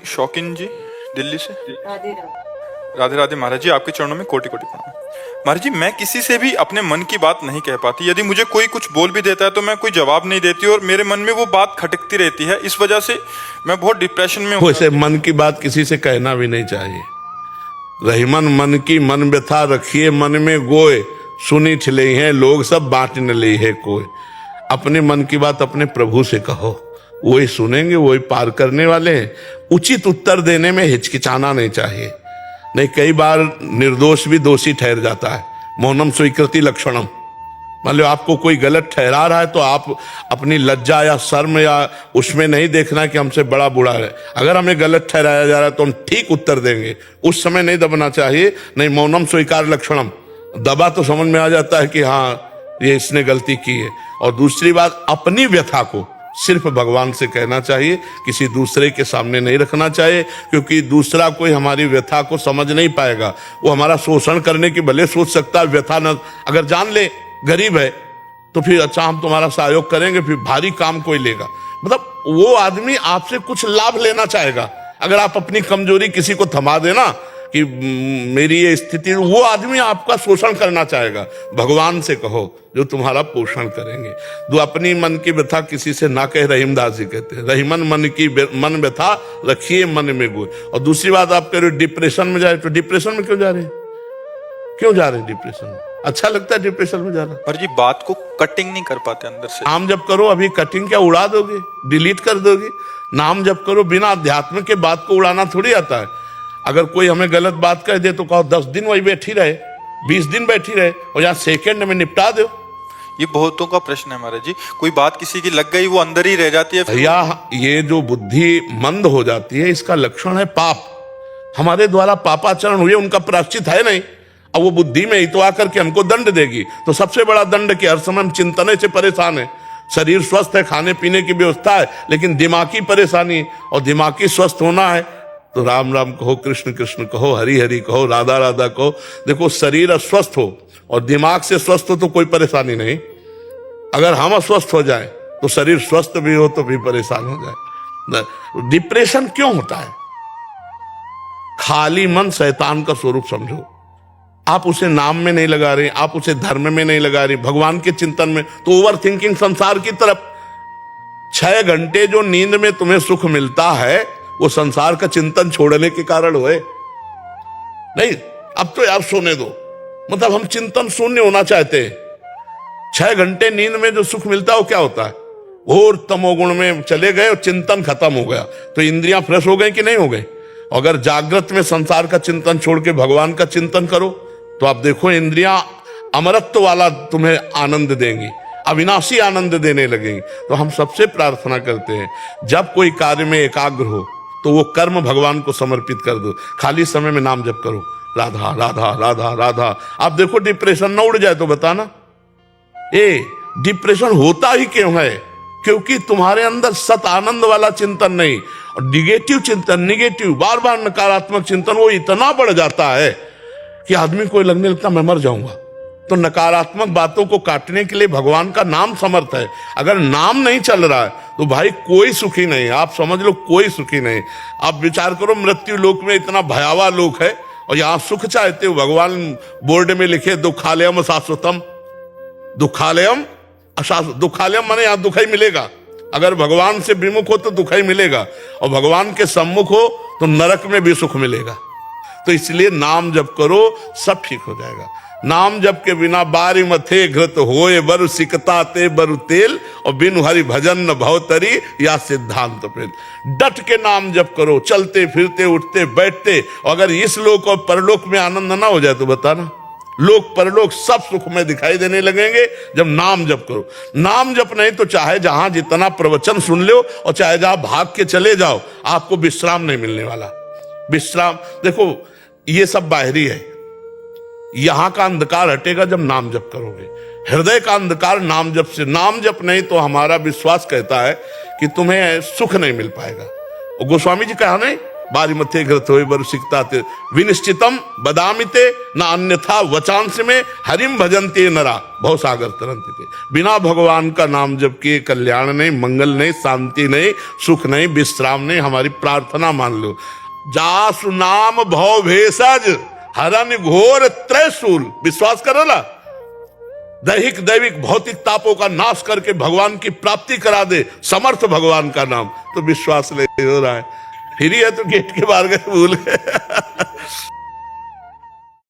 शौकीन जी दिल्ली से। राधे राधे। राधे राधे महाराज जी, आपके चरणों में कोटि कोटि प्रणाम। महाराज जी, मैं किसी से भी अपने मन की बात नहीं कह पाती। यदि मुझे कोई कुछ बोल भी देता है तो मैं कोई जवाब नहीं देती और मेरे मन में वो बात खटकती रहती है। इस वजह से मैं बहुत डिप्रेशन में हूँ। वैसे मन की बात किसी से कहना भी नहीं चाहिए। रहीमन मन की मन व्यथा रखिए मन में गोए, सुनी छिले हैं लोग सब बांट न ले है कोई। अपने मन की बात अपने प्रभु से कहो, वही सुनेंगे, वही पार करने वाले हैं। उचित उत्तर देने में हिचकिचाना नहीं चाहिए। नहीं, कई बार निर्दोष भी दोषी ठहर जाता है। मौनम स्वीकृति लक्षणम। मान लो आपको कोई गलत ठहरा रहा है तो आप अपनी लज्जा या शर्म या उसमें नहीं देखना कि हमसे बड़ा बुरा है। अगर हमें गलत ठहराया जा रहा है तो हम ठीक उत्तर देंगे, उस समय नहीं दबना चाहिए। नहीं, मौनम स्वीकार लक्षणम। दबा तो समझ में आ जाता है कि हाँ ये इसने गलती की है। और दूसरी बात, अपनी व्यथा को सिर्फ भगवान से कहना चाहिए, किसी दूसरे के सामने नहीं रखना चाहिए, क्योंकि दूसरा कोई हमारी व्यथा को समझ नहीं पाएगा। वो हमारा शोषण करने की भले सोच सकता है, व्यथा न अगर जान ले गरीब है तो फिर अच्छा हम तुम्हारा सहयोग करेंगे, फिर भारी काम कोई लेगा। मतलब वो आदमी आपसे कुछ लाभ लेना चाहेगा। अगर आप अपनी कमजोरी किसी को थमा देना कि मेरी ये स्थिति, वो आदमी आपका शोषण करना चाहेगा। भगवान से कहो जो तुम्हारा पोषण करेंगे। जो अपनी मन की व्यथा किसी से ना कहे, रहीमदास जी कहते हैं, रहीमन मन की मन व्यथा रखिए मन में गोए। और दूसरी बात, आप कह रहे हो डिप्रेशन में जाए, तो डिप्रेशन में क्यों जा रहे हैं? क्यों जा रहे हैं डिप्रेशन में? अच्छा लगता है डिप्रेशन में जाना? महाराज जी, बात को कटिंग नहीं कर पाते अंदर से। नाम जप करो। अभी कटिंग क्या उड़ा दोगे, डिलीट कर दोगे? नाम जप करो। बिना अध्यात्म के बात को उड़ाना थोड़ी आता है। अगर कोई हमें गलत बात कह दे तो कहो 10 दिन वही बैठी रहे, 20 दिन बैठी रहे, और यहाँ सेकेंड में निपटा दो। ये बहुतों का प्रश्न है महाराज जी। कोई बात किसी की लग गई, वो अंदर ही रह जाती है। भैया, ये जो बुद्धि मंद हो जाती है, इसका लक्षण है पाप। हमारे द्वारा पापाचरण हुए, उनका प्रायश्चित है नहीं। अब वो बुद्धि में ही तो आकर के हमको दंड देगी। तो सबसे बड़ा दंड कि हर समय हम चिंतने से परेशान है। शरीर स्वस्थ है, खाने पीने की व्यवस्था है, लेकिन दिमागी परेशानी, और दिमागी स्वस्थ होना है तो राम राम कहो, कृष्ण कृष्ण कहो, हरि हरि कहो, राधा राधा कहो। देखो, शरीर अस्वस्थ हो और दिमाग से स्वस्थ हो तो कोई परेशानी नहीं। अगर हम अस्वस्थ हो जाए तो शरीर स्वस्थ भी हो तो भी परेशान हो जाए। डिप्रेशन क्यों होता है? खाली मन शैतान का स्वरूप समझो। आप उसे नाम में नहीं लगा रहे, आप उसे धर्म में नहीं लगा रहे, भगवान के चिंतन में, तो ओवर थिंकिंग संसार की तरफ। 6 घंटे जो नींद में तुम्हें सुख मिलता है वो संसार का चिंतन छोड़ने के कारण हुए। नहीं, अब तो यार सोने दो। मतलब हम चिंतन शून्य होना चाहते हैं। 6 घंटे नींद में जो सुख मिलता है वो क्या होता है? घोर तमोगुण में चले गए और चिंतन खत्म हो गया। तो इंद्रियां फ्रेश हो गई कि नहीं हो गई? अगर जागृत में संसार का चिंतन छोड़ के भगवान का चिंतन करो तो आप देखो, इंद्रियां अमरत्व वाला तुम्हें आनंद देंगी, अविनाशी आनंद देने लगेंगी। तो हम सबसे प्रार्थना करते हैं, जब कोई कार्य में एकाग्र हो तो वो कर्म भगवान को समर्पित कर दो। खाली समय में नाम जप करो, राधा राधा राधा राधा। आप देखो डिप्रेशन ना उड़ जाए तो बताना। डिप्रेशन होता ही क्यों है? क्योंकि तुम्हारे अंदर सत आनंद वाला चिंतन नहीं, और निगेटिव चिंतन, निगेटिव बार बार नकारात्मक चिंतन, वो इतना बढ़ जाता है कि आदमी को लगने लगता मैं मर जाऊंगा। तो नकारात्मक बातों को काटने के लिए भगवान का नाम समर्थ है। अगर नाम नहीं चल रहा है तो भाई कोई सुखी नहीं। आप समझ लो, कोई सुखी नहीं। आप विचार करो, मृत्यु लोक में इतना भयावह लोक है और यहाँ सुख चाहते हो। भगवान बोर्ड में लिखे दुखालयम शाश्वतम, दुखालयम अशाश्वत। दुखालयम माने यहाँ दुख ही मिलेगा। अगर भगवान से विमुख हो तो दुख ही मिलेगा, और भगवान के सम्मुख हो तो नरक में भी सुख मिलेगा। तो इसलिए नाम जप करो, सब ठीक हो जाएगा। नाम जप के बिना बारी मथे घृत होए बरु सिकता ते बरु तेल, और बिनु हरि भजन न भवतरी या सिद्धांत पेल। डट के नाम जप करो, चलते फिरते उठते बैठते। अगर इस लोक और परलोक में आनंद ना हो जाए तो बताना, लोक परलोक सब सुख में दिखाई देने लगेंगे जब नाम जप करो। नाम जप नहीं तो चाहे जहां जितना प्रवचन सुन लो और चाहे जहां भाग के चले जाओ, आपको विश्राम नहीं मिलने वाला। विश्राम देखो, ये सब बाहरी है। यहां का अंधकार हटेगा जब नाम जप करोगे। हृदय का अंधकार नाम जप से। नाम जप नहीं तो हमारा विश्वास कहता है कि तुम्हें सुख नहीं मिल पाएगा। और गोस्वामी जी कहा नहीं, बारी मथे घृत होए बर सिकता ते विनिश्चितम बदामिते न अन्यथा वचांश में हरिम भजनते नरा भव सागर तरंते थे। बिना भगवान का नाम जप किए कल्याण नहीं, मंगल नहीं, शांति नहीं, सुख नहीं, विश्राम नहीं। हमारी प्रार्थना मान लो, जासु नाम भव भेषज हरन घोर त्रैशूल। विश्वास करो ना, दैहिक दैविक भौतिक तापों का नाश करके भगवान की प्राप्ति करा दे समर्थ भगवान का नाम, तो विश्वास नहीं हो रहा है। फिर ही है तो गेट के बाहर गए भूल गए।